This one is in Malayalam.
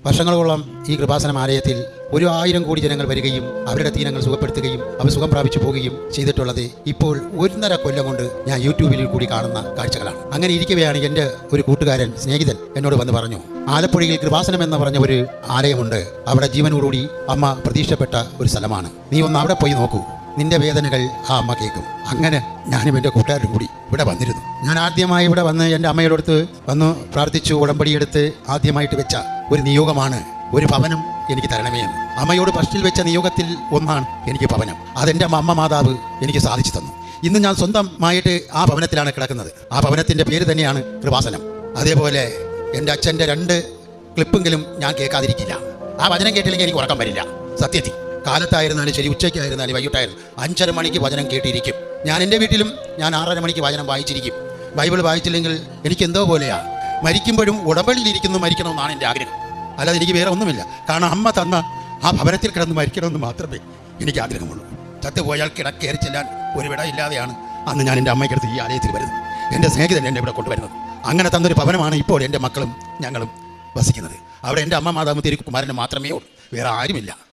വർഷങ്ങളോളം ഈ കൃപാസനം ആലയത്തിൽ 1000 കോടി ജനങ്ങൾ വരികയും അവരുടെ ദീനങ്ങൾ സുഖപ്പെടുത്തുകയും അവർ സുഖം പ്രാപിച്ചു പോവുകയും ചെയ്തിട്ടുള്ളത് ഇപ്പോൾ 1.5 കൊല്ലം കൊണ്ട് ഞാൻ യൂട്യൂബിൽ കൂടി കാണുന്ന കാഴ്ചകളാണ്. അങ്ങനെ ഇരിക്കവെയാണ് എൻ്റെ ഒരു കൂട്ടുകാരൻ സ്നേഹിതൻ എന്നോട് വന്ന് പറഞ്ഞു, ആലപ്പുഴയിൽ കൃപാസനം എന്ന് പറഞ്ഞ ഒരു ആലയമുണ്ട്, അവിടെ ജീവനോടുകൂടി അമ്മ പ്രതീക്ഷപ്പെട്ട ഒരു സ്ഥലമാണ്, നീ ഒന്ന് അവിടെ പോയി നോക്കൂ, നിന്റെ വേദനകൾ ആ അമ്മ കേൾക്കും. അങ്ങനെ ഞാനും എൻ്റെ കൂട്ടുകാരും കൂടി ഇവിടെ വന്നിരുന്നു. ഞാൻ ആദ്യമായി ഇവിടെ വന്ന് എൻ്റെ അമ്മയോടടുത്ത് വന്നു പ്രാർത്ഥിച്ചു. ഉടമ്പടിയെടുത്ത് ആദ്യമായിട്ട് വെച്ച ഒരു നിയോഗമാണ് ഒരു ഭവനം എനിക്ക് തരണമേ എന്ന്. അമ്മയോട് ഫസ്റ്റിൽ വെച്ച നിയോഗത്തിൽ ഒന്നാണ് എനിക്ക് ഭവനം. അതെൻ്റെ അമ്മ മാതാവ് എനിക്ക് സാധിച്ചു തന്നു. ഇന്ന് ഞാൻ സ്വന്തമായിട്ട് ആ ഭവനത്തിലാണ് കിടക്കുന്നത്. ആ ഭവനത്തിൻ്റെ പേര് തന്നെയാണ് കൃപാസനം. അതേപോലെ എൻ്റെ അച്ഛൻ്റെ 2 ക്ലിപ്പെങ്കിലും ഞാൻ കേൾക്കാതിരിക്കില്ല. ആ വചനം കേട്ടില്ലെങ്കിൽ എനിക്ക് ഉറക്കം വരില്ല. സത്യത്തിൽ കാലത്തായിരുന്നാലും ശരി, ഉച്ചയ്ക്കായിരുന്നാലും വൈകിട്ടായിരുന്നു 5:30 മണിക്ക് വചനം കേട്ടിരിക്കും. ഞാൻ എൻ്റെ വീട്ടിലും ഞാൻ 6:30 മണിക്ക് വചനം വായിച്ചിരിക്കും. ബൈബിൾ വായിച്ചില്ലെങ്കിൽ എനിക്ക് എന്തോ പോലെയാണ്. മരിക്കുമ്പോഴും ഉടമ്പടിയിലിരിക്കുന്നു മരിക്കണമെന്നാണ് എൻ്റെ ആഗ്രഹം, അല്ലാതെ എനിക്ക് വേറെ ഒന്നുമില്ല. കാരണം അമ്മ തന്ന ആ ഭവനത്തിൽ കിടന്ന് മരിക്കണമെന്ന് മാത്രമേ എനിക്ക് ആഗ്രഹമുള്ളൂ. ചത്തുപോയാൽ കയറി ചെല്ലാൻ ഒരു വിടയില്ലാതെയാണ് അന്ന് ഞാൻ എൻ്റെ അമ്മയ്ക്കടുത്ത് ഈ ആലയത്തിൽ വരുന്നത്. എൻ്റെ സ്നേഹിതൻ എന്നെ ഇവിടെ കൊണ്ടുവരുന്നത്. അങ്ങനെ തന്നൊരു ഭവനമാണ് ഇപ്പോൾ എൻ്റെ മക്കളും ഞങ്ങളും വസിക്കുന്നത്. അവിടെ എൻ്റെ അമ്മ മാതാവ് തിരുക്കുമാരന് മാത്രമേ ഉള്ളൂ, വേറെ ആരുമില്ല.